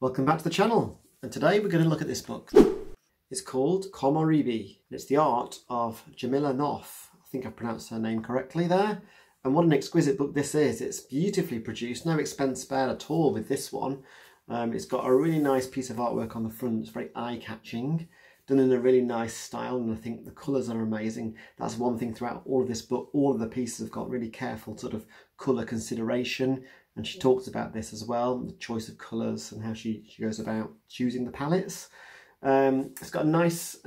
Welcome back to the channel, and today we're going to look at this book. It's called Komorebi, and it's the art of Djamila Knopf. I think I pronounced her name correctly there. And what an exquisite book this is. It's beautifully produced, no expense spared at all with this one. It's got a really nice piece of artwork on the front. It's very eye-catching, done in a really nice style, and I think the colours are amazing. That's one thing throughout all of this book. All of the pieces have got really careful sort of colour consideration, and she talks about this as well, the choice of colours and how she goes about choosing the palettes. It's got a nice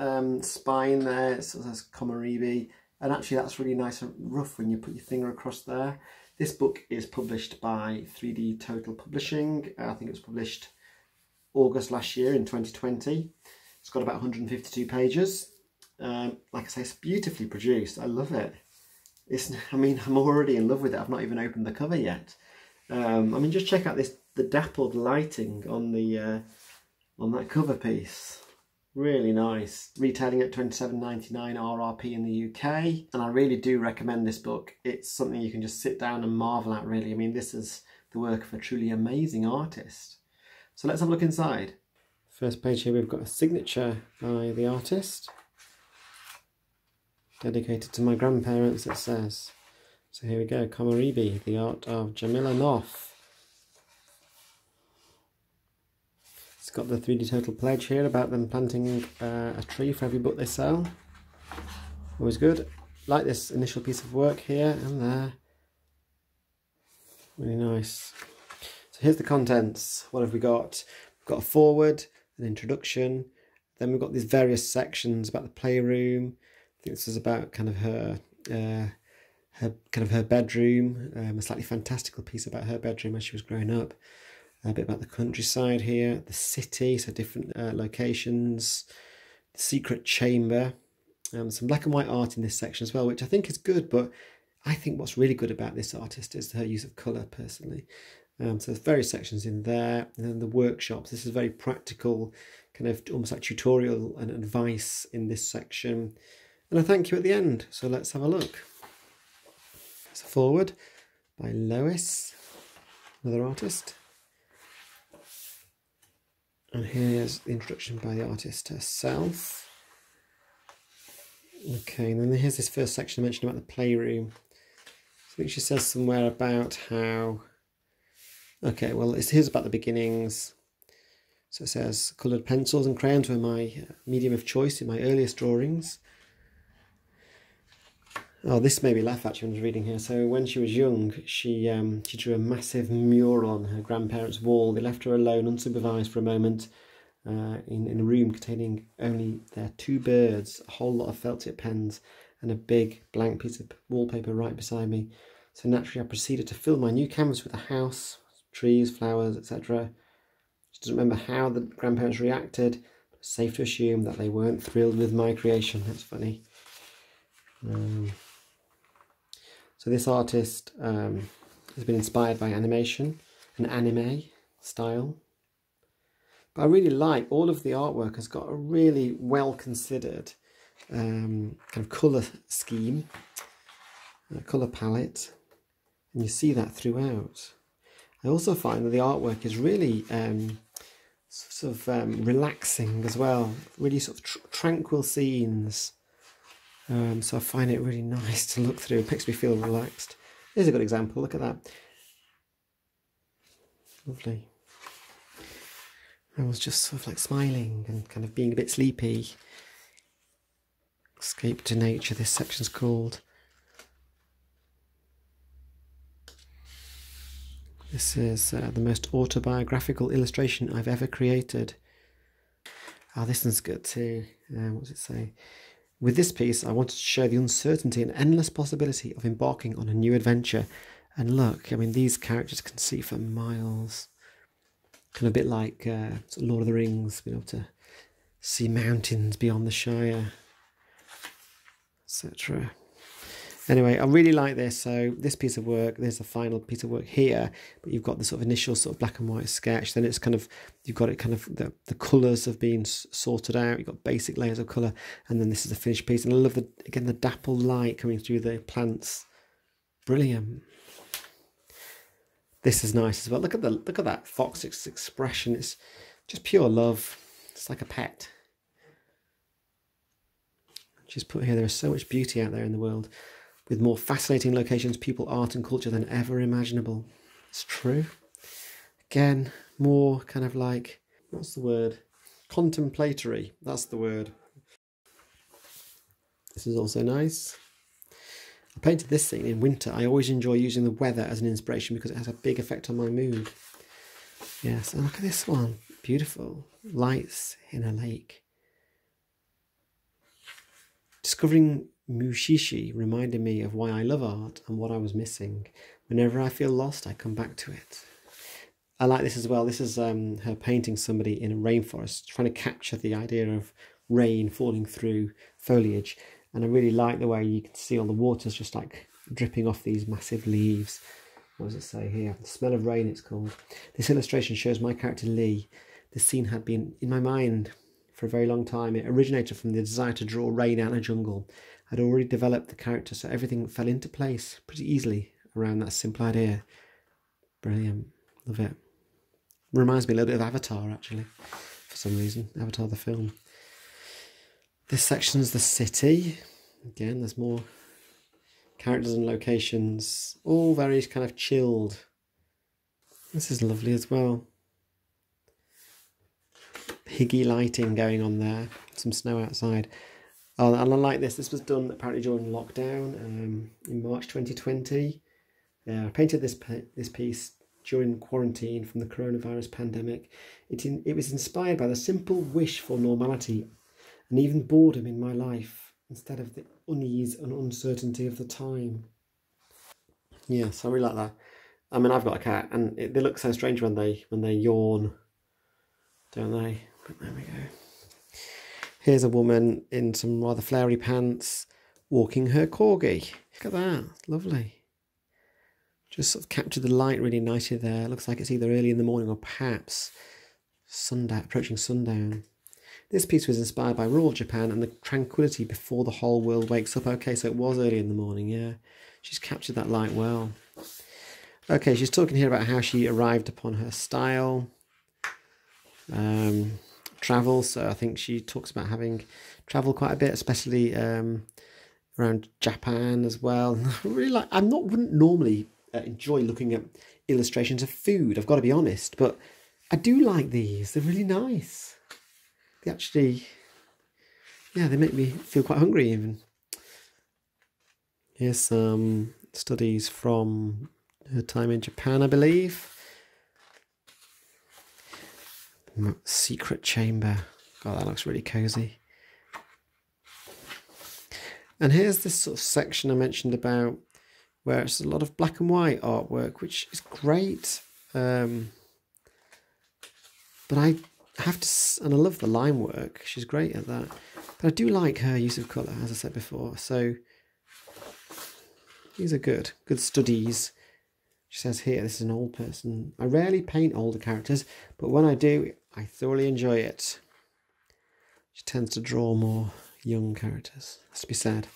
spine there. It says Komorebi, and actually that's really nice and rough when you put your finger across there. This book is published by 3D Total Publishing. I think it was published August last year in 2020. It's got about 152 pages. Like I say, it's beautifully produced. I love it. I'm already in love with it. I've not even opened the cover yet. Just check out the dappled lighting on that cover piece. Really nice. Retailing at £27.99 RRP in the UK, and I really do recommend this book. It's something you can just sit down and marvel at, really. This is the work of a truly amazing artist. So let's have a look inside. First page here, we've got a signature by the artist. Dedicated to my grandparents, it says. So here we go, Komorebi, the art of Djamila Knopf. It's got the 3D Total pledge here about them planting a tree for every book they sell. Always good. Like this initial piece of work here and there. Really nice. So here's the contents. What have we got? We've got a foreword, an introduction. Then we've got these various sections about the playroom. I think this is about kind of her bedroom, a slightly fantastical piece about her bedroom as she was growing up. A bit about the countryside here, the city, so different locations, the secret chamber, some black and white art in this section as well, which I think is good, but I think what's really good about this artist is her use of colour, personally. So there's various sections in there, and then the workshops. This is very practical, kind of almost like tutorial and advice in this section. And a thank you at the end, so let's have a look. It's a foreword by Lois, another artist. And here's the introduction by the artist herself. Okay, and then here's this first section I mentioned about the playroom. I think she says somewhere about how... Okay, well, here's about the beginnings. So it says, coloured pencils and crayons were my medium of choice in my earliest drawings. Oh, this made me laugh actually when I was reading here. So when she was young, she drew a massive mural on her grandparents' wall. They left her alone, unsupervised for a moment, in a room containing only their two birds, a whole lot of felt tip pens, and a big blank piece of wallpaper right beside me. So naturally I proceeded to fill my new canvas with a house, trees, flowers, etc. She doesn't remember how the grandparents reacted, but it's safe to assume that they weren't thrilled with my creation. That's funny. So this artist has been inspired by animation, an anime style. But I really like all of the artwork has got a really well considered kind of colour scheme, colour palette, and you see that throughout. I also find that the artwork is really relaxing as well, really sort of tranquil scenes. So I find it really nice to look through. It makes me feel relaxed. Here's a good example. Look at that. Lovely. I was just sort of like smiling and kind of being a bit sleepy. Escape to nature, this section's called. This is the most autobiographical illustration I've ever created. Oh, this one's good too. What does it say? With this piece, I wanted to show the uncertainty and endless possibility of embarking on a new adventure. And look, these characters can see for miles. Kind of a bit like sort of Lord of the Rings, being able to see mountains beyond the Shire, etc. Anyway, I really like this. So this piece of work, there's the final piece of work here, but you've got the sort of initial sort of black and white sketch. Then it's kind of, you've got it kind of, the colours have been sorted out. You've got basic layers of colour, and then this is the finished piece. And I love, again, the dappled light coming through the plants. Brilliant. This is nice as well. Look at that fox's expression. It's just pure love. It's like a pet. She's put here, there is so much beauty out there in the world, with more fascinating locations, people, art and culture than ever imaginable. It's true. Again, more kind of like, what's the word? Contemplatory. That's the word. This is also nice. I painted this scene in winter. I always enjoy using the weather as an inspiration because it has a big effect on my mood. Yes, and look at this one. Beautiful. Lights in a lake. Discovering Mushishi reminded me of why I love art and what I was missing. Whenever I feel lost, I come back to it. I like this as well. This is her painting somebody in a rainforest, trying to capture the idea of rain falling through foliage. And I really like the way you can see all the water's just like dripping off these massive leaves. What does it say here? The Smell of Rain, it's called. This illustration shows my character Lee. This scene had been in my mind for a very long time. It originated from the desire to draw rain out of a jungle. I'd already developed the character, so everything fell into place pretty easily around that simple idea. Brilliant. Love it. Reminds me a little bit of Avatar, actually, for some reason. Avatar the film. This section's the city. Again, there's more characters and locations, all very kind of chilled. This is lovely as well. Higgy lighting going on there. Some snow outside. Oh, and I like this. This was done apparently during lockdown in March 2020. Yeah, I painted this piece during quarantine from the coronavirus pandemic. It was inspired by the simple wish for normality and even boredom in my life instead of the unease and uncertainty of the time. Yes, I really like that. I mean, I've got a cat and they look so strange when they yawn, don't they? But there we go. Here's a woman in some rather flowery pants walking her corgi. Look at that, lovely. Just sort of captured the light really nicely there. It looks like it's either early in the morning or perhaps sundown, approaching sundown. This piece was inspired by rural Japan and the tranquility before the whole world wakes up. Okay, so it was early in the morning, yeah. She's captured that light well. Okay, she's talking here about how she arrived upon her style. Travel, so I think she talks about having travelled quite a bit, especially around Japan as well. Wouldn't normally enjoy looking at illustrations of food, I've got to be honest, but I do like these. They're really nice. They actually, yeah, they make me feel quite hungry even. Here's some studies from her time in Japan, I believe. Secret chamber. God, that looks really cozy. And here's this sort of section I mentioned about where it's a lot of black and white artwork, which is great. But I have to, and I love the line work. She's great at that. But I do like her use of colour, as I said before. So these are good studies. She says here, this is an old person. I rarely paint older characters, but when I do, I thoroughly enjoy it. She tends to draw more young characters, has to be said.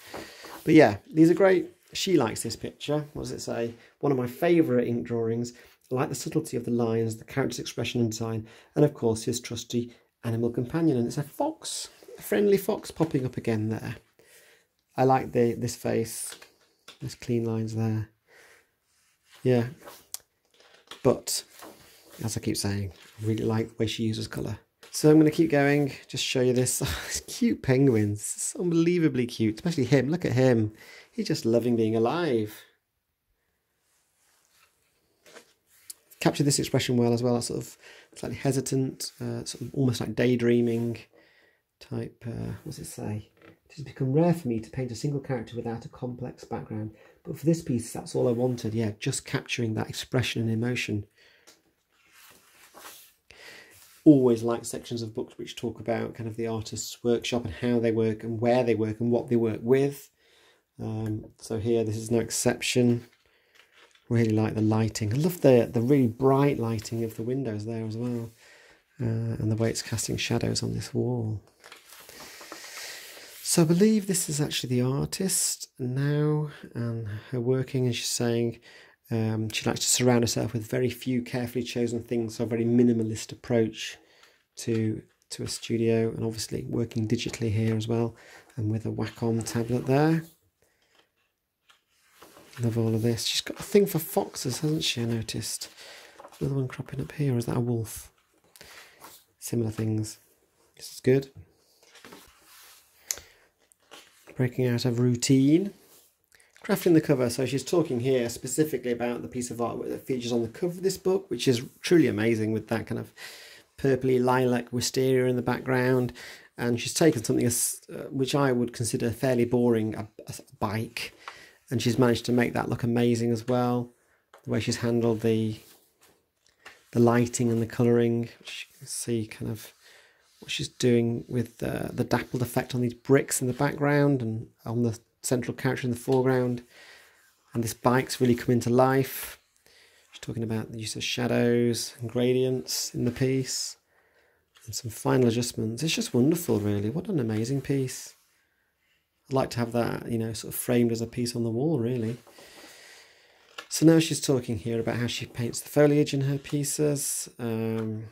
But yeah, these are great. She likes this picture. What does it say? One of my favourite ink drawings. I like the subtlety of the lines, the character's expression and design, and of course his trusty animal companion. And it's a fox, a friendly fox popping up again there. I like this face. There's clean lines there. Yeah, but as I keep saying, I really like the way she uses colour. So I'm going to keep going, just show you this. Oh, these cute penguins, it's unbelievably cute, especially him. Look at him, he's just loving being alive. Captured this expression well as well, sort of slightly hesitant, sort of almost like daydreaming type, what does it say? It has become rare for me to paint a single character without a complex background. But for this piece, that's all I wanted. Yeah, just capturing that expression and emotion. Always like sections of books which talk about kind of the artist's workshop and how they work and where they work and what they work with. So here, this is no exception. Really like the lighting. I love the really bright lighting of the windows there as well. And the way it's casting shadows on this wall. So I believe this is actually the artist now and her working, and she's saying, She likes to surround herself with very few carefully chosen things, so a very minimalist approach to a studio, and obviously working digitally here as well, and with a Wacom tablet there. Love all of this. She's got a thing for foxes, hasn't she? I noticed. Another one cropping up here, or is that a wolf? Similar things. This is good. Breaking out of routine. Crafting the cover. So she's talking here specifically about the piece of artwork that features on the cover of this book, which is truly amazing, with that kind of purpley lilac wisteria in the background. And she's taken something which I would consider fairly boring, a bike, and she's managed to make that look amazing as well. The way she's handled the lighting and the colouring, which you can see kind of what she's doing with the dappled effect on these bricks in the background and on the central character in the foreground. And this bike's really come into life. She's talking about the use of shadows and gradients in the piece and some final adjustments. It's just wonderful, really. What an amazing piece. I'd like to have that, you know, sort of framed as a piece on the wall, really. So now she's talking here about how she paints the foliage in her pieces, and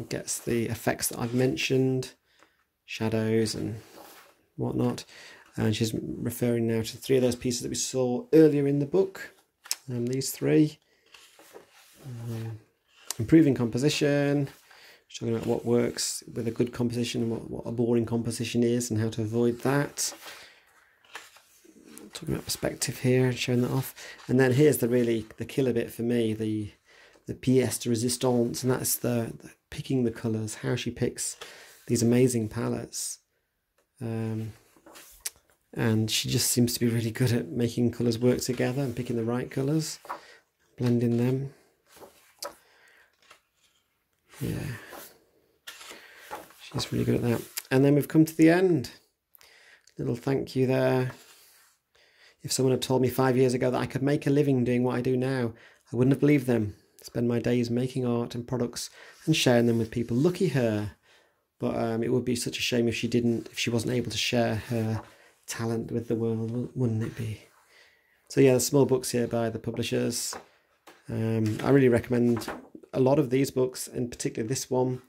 gets the effects that I've mentioned, shadows and whatnot. And she's referring now to 3 of those pieces that we saw earlier in the book. These 3. Improving composition. She's talking about what works with a good composition and what a boring composition is and how to avoid that. Talking about perspective here and showing that off. And then here's the killer bit for me, the pièce de résistance, and that's the picking the colours, how she picks these amazing palettes. And she just seems to be really good at making colours work together and picking the right colours, blending them. Yeah, she's really good at that. And then we've come to the end. Little thank you there. If someone had told me 5 years ago that I could make a living doing what I do now, I wouldn't have believed them. Spend my days making art and products and sharing them with people. Lucky her. But it would be such a shame if she wasn't able to share her talent with the world, wouldn't it be? So yeah, the small books here by the publishers. I really recommend a lot of these books, in particular this one.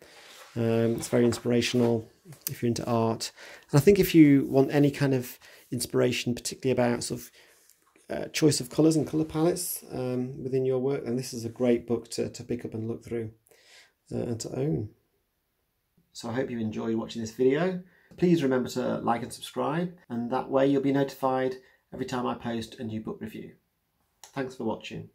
It's very inspirational if you're into art. And I think if you want any kind of inspiration, particularly about sort of choice of colours and colour palettes within your work, then this is a great book to pick up and look through and to own. So I hope you enjoyed watching this video. Please remember to like and subscribe, and that way you'll be notified every time I post a new book review. Thanks for watching.